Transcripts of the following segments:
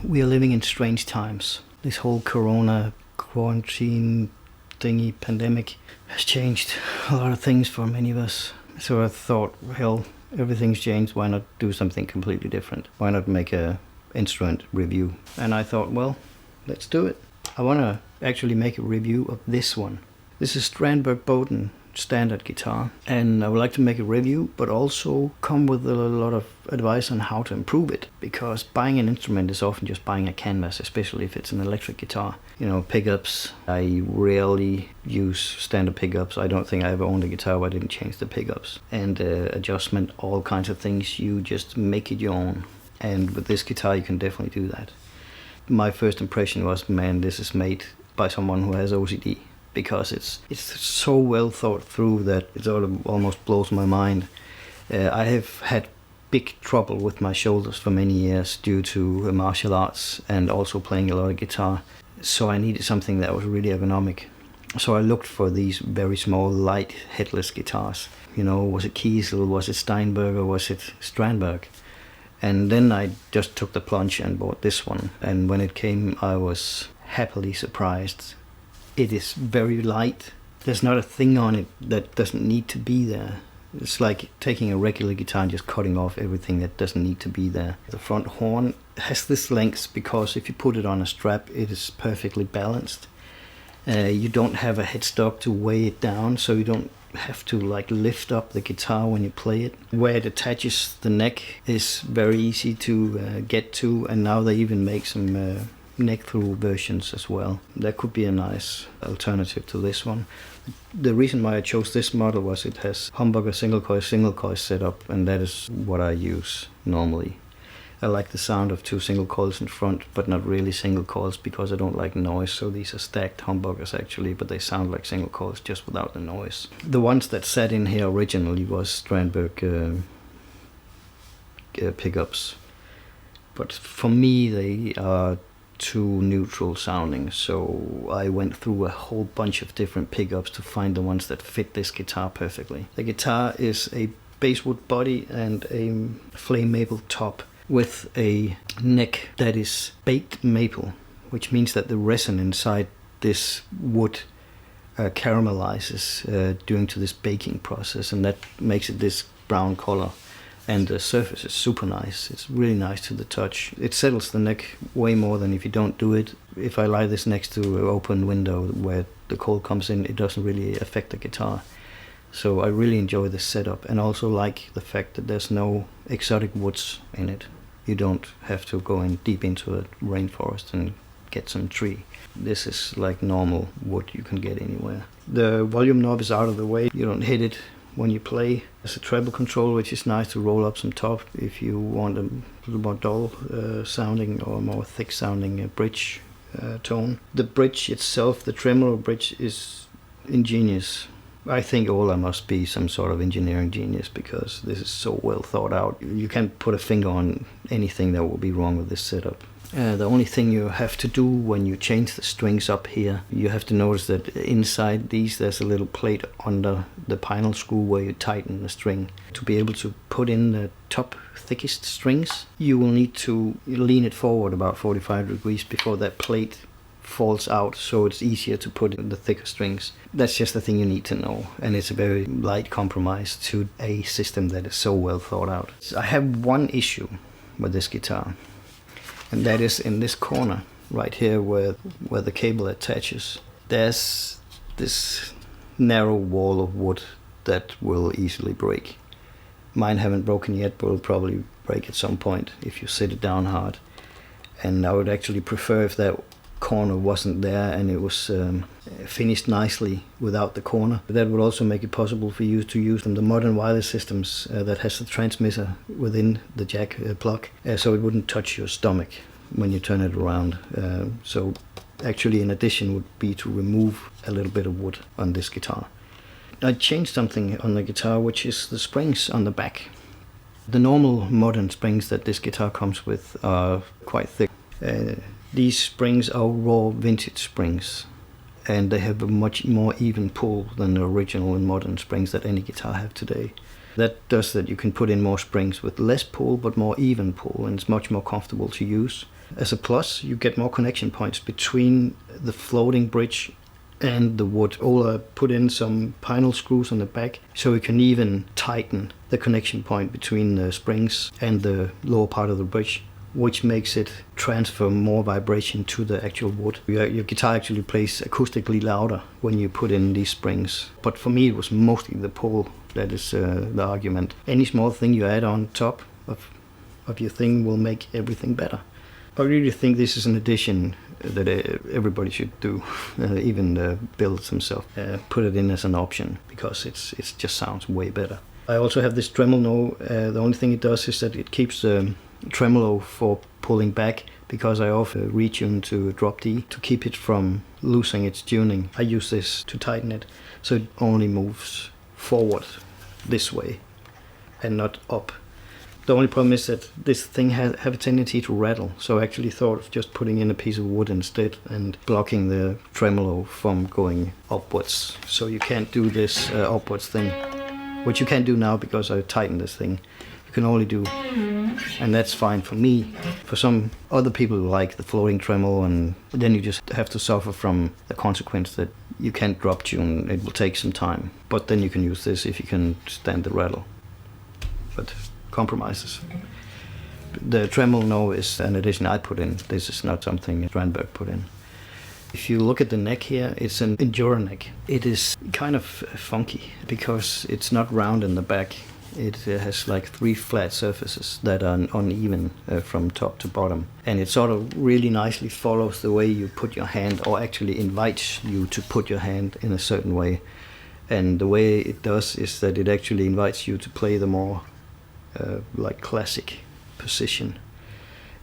We are living in strange times. This whole corona quarantine thingy pandemic has changed a lot of things for many of us. So I thought, hell, everything's changed, why not do something completely different? Why not make a instrument review? And I thought, well, let's do it. I want to actually make a review of this one. This is Strandberg Boden standard guitar, and I would like to make a review, but also come with a lot of advice on how to improve it, because buying an instrument is often just buying a canvas, especially if it's an electric guitar. You know, pickups, I rarely use standard pickups. I don't think I ever owned a guitar where I didn't change the pickups. And adjustment, all kinds of things, you just make it your own. And with this guitar you can definitely do that. My first impression was, man, this is made by someone who has OCD. Because it's so well thought through that it sort of almost blows my mind. I have had big trouble with my shoulders for many years due to martial arts and also playing a lot of guitar. So I needed something that was really ergonomic. So I looked for these very small, light, headless guitars. You know, was it Kiesel, was it Steinberg, or was it Strandberg? And then I just took the plunge and bought this one. And when it came, I was happily surprised. It is very light. There's not a thing on it that doesn't need to be there. It's like taking a regular guitar and just cutting off everything that doesn't need to be there. The front horn has this length because if you put it on a strap, it is perfectly balanced. You don't have a headstock to weigh it down, so you don't have to like lift up the guitar when you play it. Where it attaches the neck is very easy to get to, and now they even make some neck-through versions as well. That could be a nice alternative to this one. The reason why I chose this model was it has humbucker single coil setup, and that is what I use normally. I like the sound of two single coils in front, but not really single coils because I don't like noise, so these are stacked humbuckers actually, but they sound like single coils just without the noise. The ones that sat in here originally was Strandberg pickups, but for me they are too neutral sounding, so I went through a whole bunch of different pickups to find the ones that fit this guitar perfectly. The guitar is a basswood body and a flame maple top with a neck that is baked maple, which means that the resin inside this wood caramelizes due to this baking process, and that makes it this brown color. And the surface is super nice. It's really nice to the touch. It settles the neck way more than if you don't do it. If I lie this next to an open window where the cold comes in, it doesn't really affect the guitar. So I really enjoy this setup, and also like the fact that there's no exotic woods in it. You don't have to go in deep into a rainforest and get some tree. This is like normal wood you can get anywhere. The volume knob is out of the way. You don't hit it when you play. There's a treble control, which is nice to roll up some top if you want a little more dull sounding or more thick sounding bridge tone. The bridge itself, the Tremolo bridge, is ingenious. I think Ola must be some sort of engineering genius because this is so well thought out. You can't put a finger on anything that will be wrong with this setup. The only thing you have to do when you change the strings up here, you have to notice that inside these there's a little plate under the pinel screw where you tighten the string. To be able to put in the top thickest strings, you will need to lean it forward about 45 degrees before that plate falls out, so it's easier to put in the thicker strings. That's just the thing you need to know, and it's a very light compromise to a system that is so well thought out. I have one issue with this guitar, and that is in this corner right here where the cable attaches. There's this narrow wall of wood that will easily break. Mine haven't broken yet, but will probably break at some point if you sit it down hard. And I would actually prefer if that corner wasn't there and it was finished nicely without the corner. That would also make it possible for you to use the modern wireless systems that has the transmitter within the jack plug, so it wouldn't touch your stomach when you turn it around. So actually an addition would be to remove a little bit of wood on this guitar. I changed something on the guitar, which is the springs on the back. The normal modern springs that this guitar comes with are quite thick. These springs are raw vintage springs, and they have a much more even pull than the original and modern springs that any guitar have today. That does that you can put in more springs with less pull but more even pull, and it's much more comfortable to use. As a plus, you get more connection points between the floating bridge and the wood. Ola put in some pinel screws on the back so you can even tighten the connection point between the springs and the lower part of the bridge, which makes it transfer more vibration to the actual wood. Your guitar actually plays acoustically louder when you put in these springs. But for me it was mostly the pull that is the argument. Any small thing you add on top of your thing will make everything better. I really think this is an addition that everybody should do, even the builds themselves. Put it in as an option because it just sounds way better. I also have this Tremol-No. The only thing it does is that it keeps the tremolo for pulling back, because I often retune to drop D to keep it from losing its tuning. I use this to tighten it so it only moves forward this way and not up. The only problem is that this thing have a tendency to rattle, so I actually thought of just putting in a piece of wood instead and blocking the tremolo from going upwards. So you can't do this upwards thing, which you can't do now because I tightened this thing. You can only do, and that's fine for me. For some other people who like the floating tremolo, and then you just have to suffer from the consequence that you can't drop tune. It will take some time, but then you can use this if you can stand the rattle. But compromises. The Tremol-No is an addition I put in. This is not something Strandberg put in. If you look at the neck here, it's an Enduro neck. It is kind of funky because it's not round in the back. It has like 3 flat surfaces that are uneven from top to bottom. And it sort of really nicely follows the way you put your hand, or actually invites you to put your hand in a certain way. And the way it does is that it actually invites you to play the more like classic position.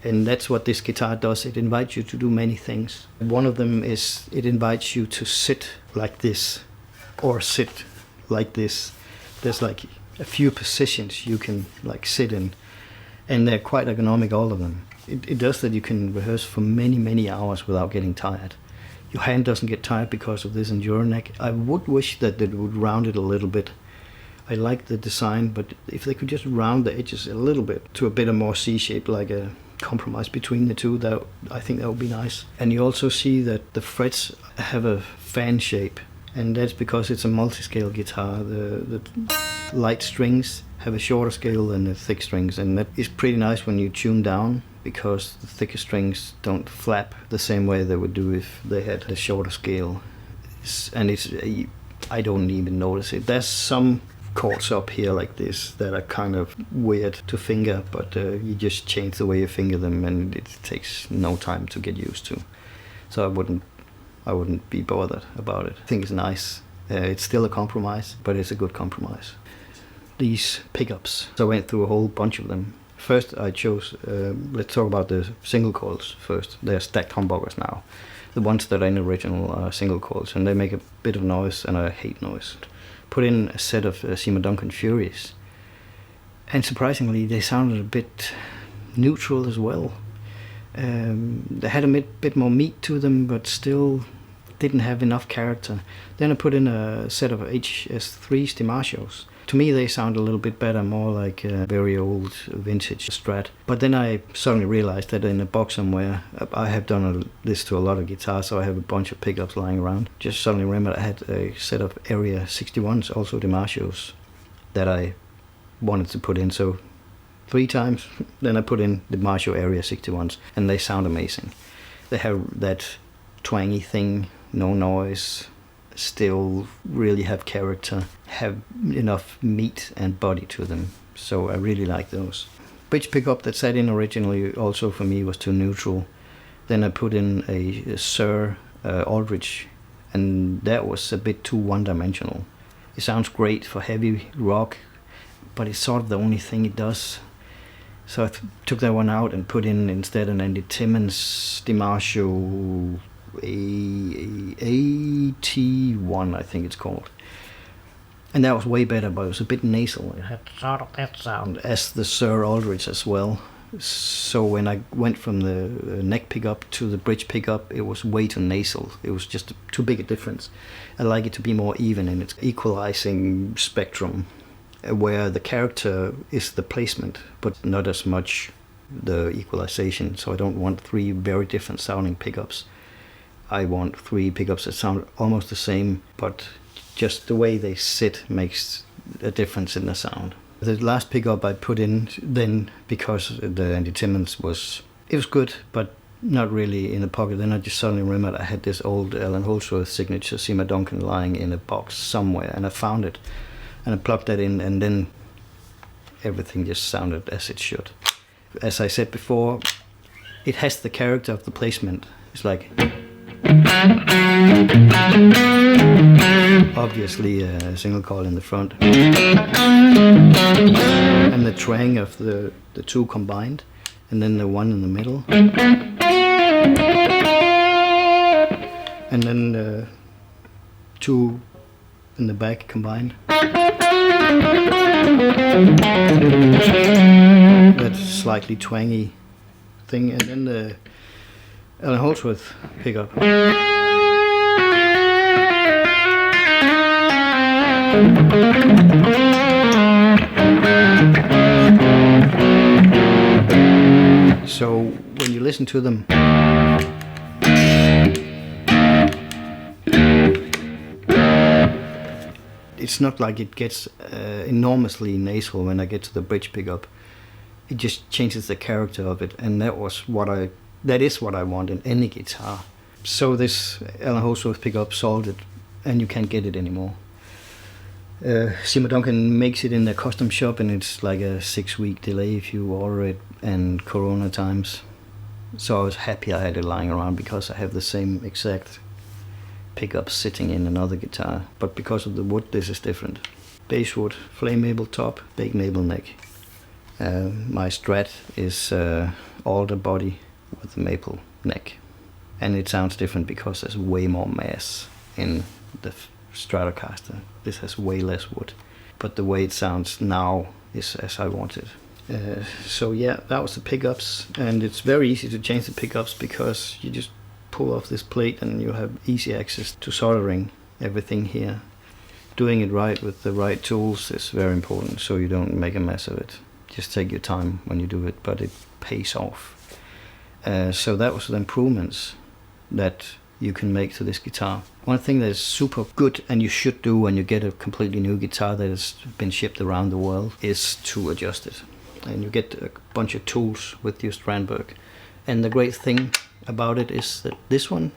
And that's what this guitar does. It invites you to do many things. One of them is it invites you to sit like this or sit like this. There's like a few positions you can like sit in, and they're quite ergonomic, all of them. It does that you can rehearse for many hours without getting tired. Your hand doesn't get tired because of this Enduro neck. I would wish that it would round it a little bit. I like the design, but if they could just round the edges a little bit to a bit of more C-shape, like a compromise between the two, I think that would be nice. And you also see that the frets have a fan shape, and that's because it's a multi-scale guitar. The light strings have a shorter scale than the thick strings, and that is pretty nice when you tune down, because the thicker strings don't flap the same way they would do if they had a shorter scale. I don't even notice it. There's some chords up here like this that are kind of weird to finger, but you just change the way you finger them and it takes no time to get used to. So I wouldn't be bothered about it. I think it's nice. It's still a compromise, but it's a good compromise. These pickups, so I went through a whole bunch of them. First I chose, let's talk about the single coils first. They're stacked humbuckers now. The ones that are in the original are single coils, and they make a bit of noise, and I hate noise. Put in a set of Seymour Duncan Furies, and surprisingly they sounded a bit neutral as well. They had a bit more meat to them, but still didn't have enough character. Then I put in a set of HS3 Dimarzios. To me they sound a little bit better, more like a very old vintage Strat. But then I suddenly realized that in a box somewhere, I have done this to a lot of guitars, so I have a bunch of pickups lying around. Just suddenly remembered I had a set of Area 61s, also Dimarzios, that I wanted to put in. So 3 times, then I put in Dimarzio Area 61s, and they sound amazing. They have that twangy thing, no noise, still really have character, have enough meat and body to them, so I really like those. Bridge pickup that sat in originally also for me was too neutral. Then I put in a Sir Aldridge, and that was a bit too one-dimensional. It sounds great for heavy rock, but it's sort of the only thing it does. So I took that one out and put in instead an Andy Timmons Dimarzio AH-1, I think it's called. And that was way better, but it was a bit nasal. It had sort of that sound as the Sir Aldridge as well. So when I went from the neck pickup to the bridge pickup, it was way too nasal. It was just too big a difference. I like it to be more even in its equalizing spectrum, where the character is the placement, but not as much the equalization. So I don't want 3 very different sounding pickups. I want 3 pickups that sound almost the same, but just the way they sit makes a difference in the sound. The last pickup I put in then, because the anti-Timmons was good, but not really in the pocket. Then I just suddenly remembered I had this old Allan Holdsworth signature Seymour Duncan lying in a box somewhere, and I found it, and I plugged that in, and then everything just sounded as it should. As I said before, it has the character of the placement. It's like, obviously a single coil in the front, and the twang of the 2 combined, and then the 1 in the middle, and then the 2 in the back combined. That slightly twangy thing, and then the Allan Holdsworth pickup. So when you listen to them, it's not like it gets enormously nasal when I get to the bridge pickup. It just changes the character of it, and that is what I want in any guitar. So this Allan Holdsworth pickup solved it, and you can't get it anymore. Seymour Duncan makes it in their custom shop, and it's like a 6-week delay if you order it, and Corona times. So I was happy I had it lying around, because I have the same exact pickup sitting in another guitar. But because of the wood, this is different. Basswood, flame maple top, big maple neck. My Strat is alder body with a maple neck, and it sounds different because there's way more mass in the Stratocaster. This has way less wood, but the way it sounds now is as I want it. So yeah, that was the pickups, and it's very easy to change the pickups because you just pull off this plate and you have easy access to soldering everything here. Doing it right with the right tools is very important, so you don't make a mess of it. Just take your time when you do it, but it pays off. So that was the improvements that you can make to this guitar. One thing that is super good, and you should do when you get a completely new guitar that has been shipped around the world, is to adjust it. And you get a bunch of tools with your Strandberg. And the great thing about it is that this one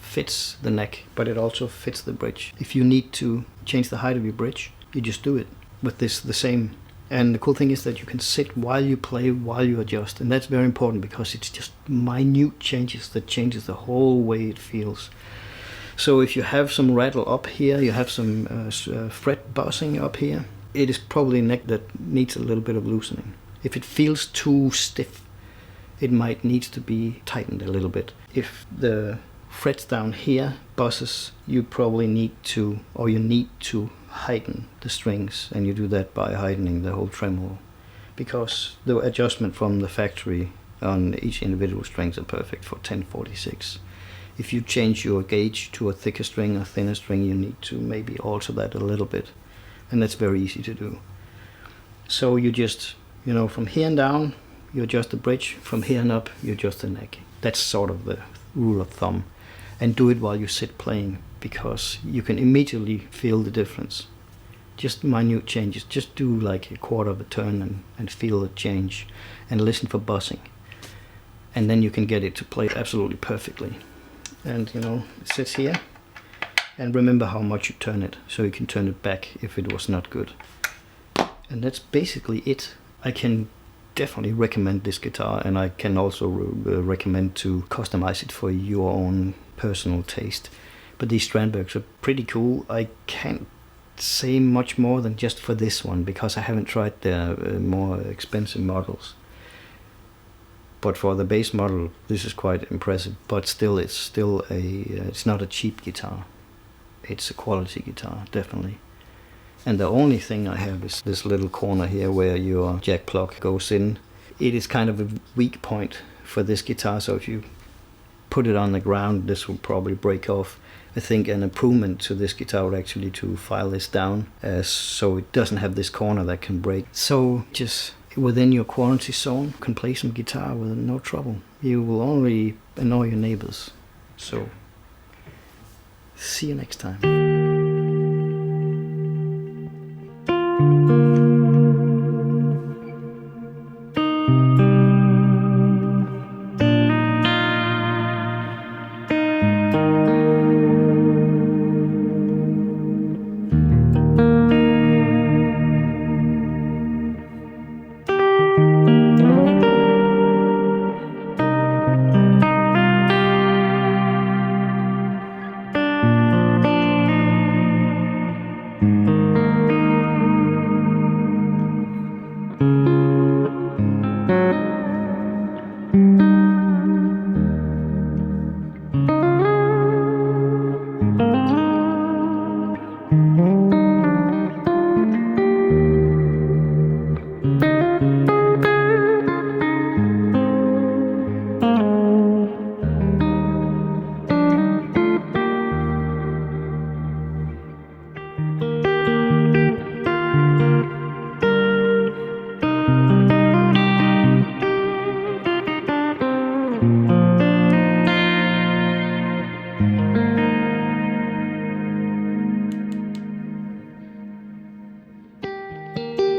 fits the neck, but it also fits the bridge. If you need to change the height of your bridge, you just do it. With this the same. And the cool thing is that you can sit while you play, while you adjust, and that's very important because it's just minute changes that changes the whole way it feels. So if you have some rattle up here, you have some fret buzzing up here, it is probably a neck that needs a little bit of loosening. If it feels too stiff, it might need to be tightened a little bit. If the frets down here buzzes, you probably need to heighten the strings, and you do that by heightening the whole tremolo, because the adjustment from the factory on each individual strings are perfect for 1046. If you change your gauge to a thicker string or thinner string, you need to maybe alter that a little bit, and that's very easy to do. So you just, from here and down you adjust the bridge, from here and up you adjust the neck. That's sort of the rule of thumb, and do it while you sit playing, because you can immediately feel the difference. Just minute changes. Just do like a quarter of a turn and feel the change, and listen for buzzing, and then you can get it to play absolutely perfectly. And it sits here, and remember how much you turn it, so you can turn it back if it was not good. And that's basically it. I can definitely recommend this guitar, and I can also recommend to customize it for your own personal taste. But these Strandbergs are pretty cool. I can't say much more than just for this one, because I haven't tried the more expensive models. But for the base model, this is quite impressive. But still, it's not a cheap guitar. It's a quality guitar, definitely. And the only thing I have is this little corner here where your jack plug goes in. It is kind of a weak point for this guitar, so if you put it on the ground, this will probably break off. I think an improvement to this guitar would actually to file this down so it doesn't have this corner that can break. So just within your quarantine zone can play some guitar with no trouble. You will only annoy your neighbors. So, see you next time.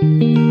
Thank you.